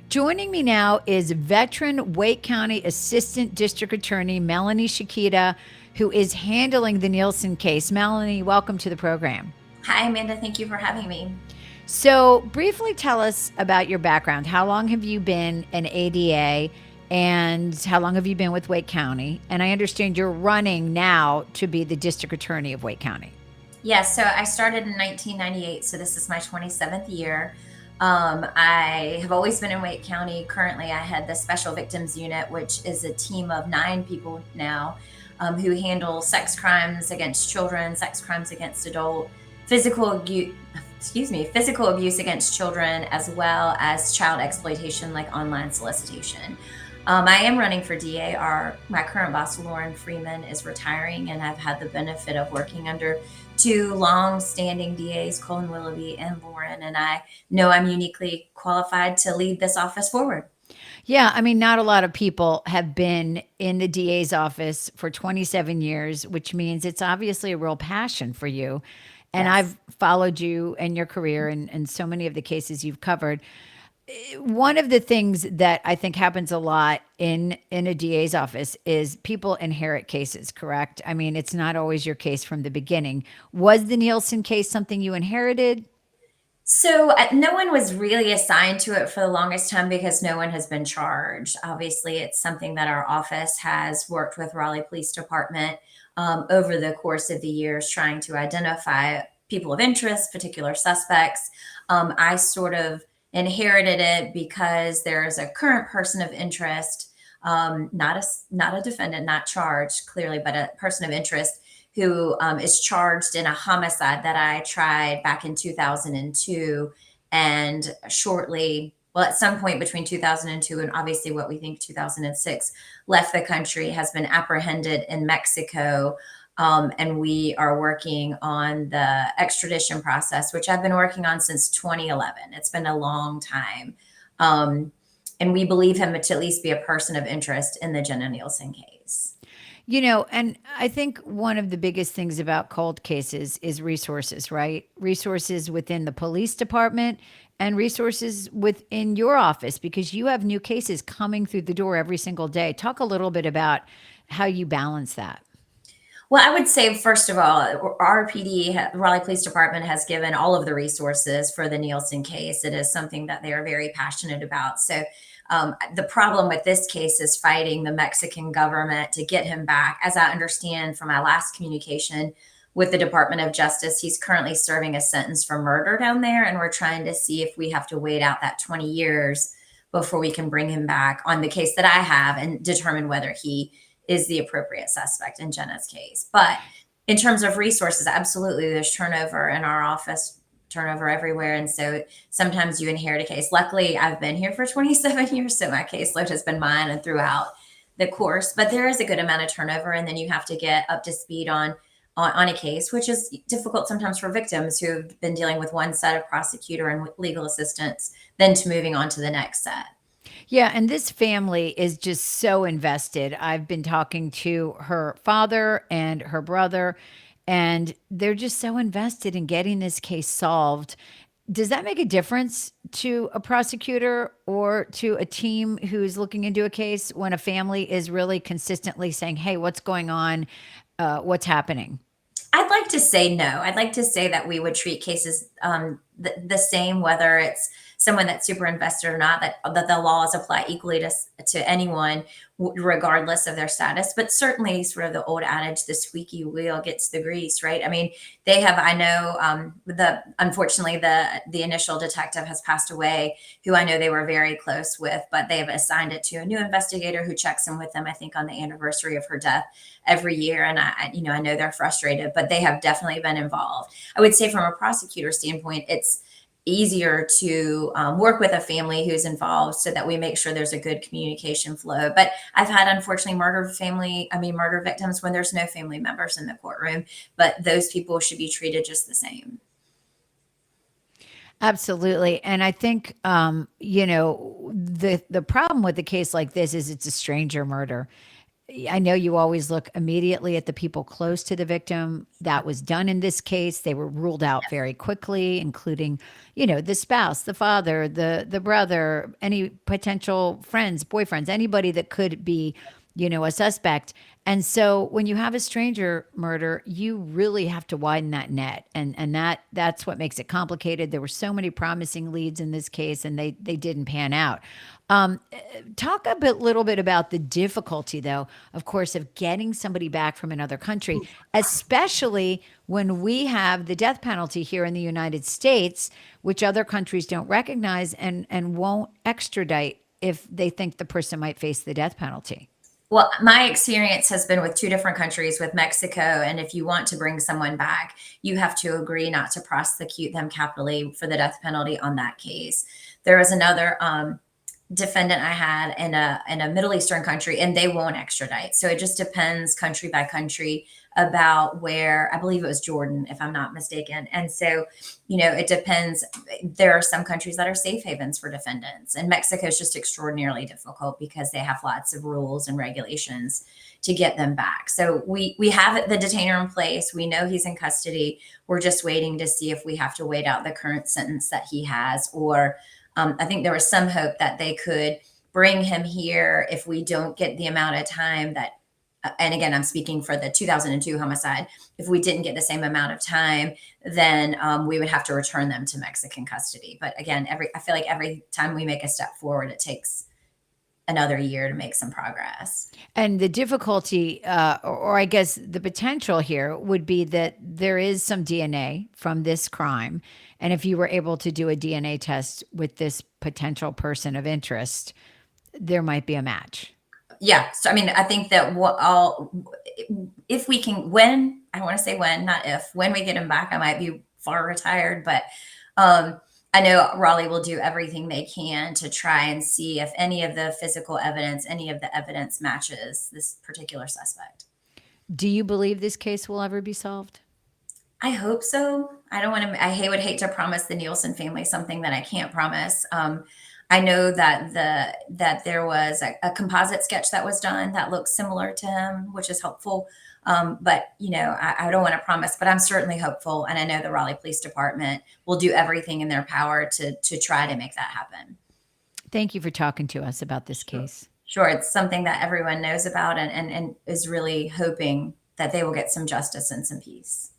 Joining me now is veteran Wake County Assistant District Attorney Melanie Shikita, who is handling the Nielsen case. Melanie, welcome to the program. Hi, Amanda. Thank you for having me. So, briefly tell us about your background. How long have you been an ADA and how long have you been with Wake County? And I understand you're running now to be the District Attorney of Wake County. Yes, so I started in 1998, so this is my 27th year. I have always been in Wake County. Currently, I head the Special Victims Unit, which is a team of 9 people now who handle sex crimes against children, sex crimes against adult, physical abuse. Physical abuse against children, as well as child exploitation, like online solicitation. I am running for DA. My current boss, Lauren Freeman, is retiring, and I've had the benefit of working under two long-standing DAs, Colin Willoughby and Lauren, and I know I'm uniquely qualified to lead this office forward. Yeah, I mean, not a lot of people have been in the DA's office for 27 years, which means it's obviously a real passion for you. And Yes. I've followed you and your career and so many of the cases you've covered. One of the things that I think happens a lot in a DA's office is people inherit cases, correct? I mean, it's not always your case from the beginning. Was the Nielsen case something you inherited? So no one was really assigned to it for the longest time because no one has been charged. Obviously, it's something that our office has worked with Raleigh Police Department over the course of the years, trying to identify people of interest, particular suspects. I sort of inherited it because there is a current person of interest, not a defendant, not charged clearly, but a person of interest who is charged in a homicide that I tried back in 2002. And at some point between 2002 and obviously what we think 2006, left the country, has been apprehended in Mexico. And we are working on the extradition process, which I've been working on since 2011. It's been a long time. Um, and we believe him to at least be a person of interest in the Jenna Nielsen case. And I think one of the biggest things about cold cases is resources, right? Resources within the police department and resources within your office because you have new cases coming through the door every single day. Talk a little bit about how you balance that. Well, I would say, first of all, RPD, Raleigh Police Department, has given all of the resources for the Nielsen case. It is something that they are very passionate about. So, the problem with this case is fighting the Mexican government to get him back. As I understand from my last communication with the Department of Justice, he's currently serving a sentence for murder down there. And we're trying to see if we have to wait out that 20 years before we can bring him back on the case that I have and determine whether he is the appropriate suspect in Jenna's case. But in terms of resources, absolutely, there's turnover in our office, turnover everywhere. And so sometimes you inherit a case. Luckily, I've been here for 27 years, so my caseload has been mine and throughout the course. But there is a good amount of turnover, and then you have to get up to speed on a case, which is difficult sometimes for victims who have been dealing with one set of prosecutor and legal assistants, then to moving on to the next set. Yeah, and this family is just so invested. I've been talking to her father and her brother, and they're just so invested in getting this case solved. Does that make a difference to a prosecutor or to a team who's looking into a case when a family is really consistently saying, "Hey, what's going on? What's happening?" I'd like to say no. I'd like to say that we would treat cases the same, whether it's someone that's super invested or not. That the laws apply equally to anyone, regardless of their status. But certainly, sort of the old adage, "the squeaky wheel gets the grease," right? I mean, they have. I know the unfortunately the initial detective has passed away, who I know they were very close with, but they have assigned it to a new investigator who checks in with them. I think on the anniversary of her death every year. And I know they're frustrated, but they have definitely been involved. I would say from a prosecutor standpoint, it's easier to work with a family who's involved so that we make sure there's a good communication flow. But I've had, unfortunately, murder victims when there's no family members in the courtroom, but those people should be treated just the same. Absolutely. And I think the problem with a case like this is it's a stranger murder. I know you always look immediately at the people close to the victim. That was done in this case. They were ruled out very quickly, including, the spouse, the father, the brother, any potential friends, boyfriends, anybody that could be, a suspect. And so when you have a stranger murder, you really have to widen that net. And that's what makes it complicated. There were so many promising leads in this case and they didn't pan out. Talk little bit about the difficulty, though, of course, of getting somebody back from another country, especially when we have the death penalty here in the United States, which other countries don't recognize and won't extradite if they think the person might face the death penalty. Well, my experience has been with two different countries, with Mexico. And if you want to bring someone back, you have to agree not to prosecute them capitally for the death penalty on that case. There was another defendant I had in a Middle Eastern country, and they won't extradite. So it just depends country by country about where. I believe it was Jordan, if I'm not mistaken. And so, it depends. There are some countries that are safe havens for defendants, and Mexico is just extraordinarily difficult because they have lots of rules and regulations to get them back. So we have the detainer in place. We know he's in custody. We're just waiting to see if we have to wait out the current sentence that he has, or I think there was some hope that they could bring him here if we don't get the amount of time that, and again, I'm speaking for the 2002 homicide. If we didn't get the same amount of time, then we would have to return them to Mexican custody. But again, I feel like every time we make a step forward, it takes another year to make some progress. And the difficulty, or I guess the potential here would be that there is some DNA from this crime. And if you were able to do a DNA test with this potential person of interest, there might be a match. Yeah. So, I mean, I think that if we can, I want to say when, not if, when we get him back, I might be far retired, but I know Raleigh will do everything they can to try and see if any of the physical evidence, any of the evidence matches this particular suspect. Do you believe this case will ever be solved? I hope so. I don't want to, would hate to promise the Nielsen family something that I can't promise. I know that there was a composite sketch that was done that looks similar to him, which is helpful. But I don't want to promise, but I'm certainly hopeful. And I know the Raleigh Police Department will do everything in their power to try to make that happen. Thank you for talking to us about this case. Sure. It's something that everyone knows about and is really hoping that they will get some justice and some peace.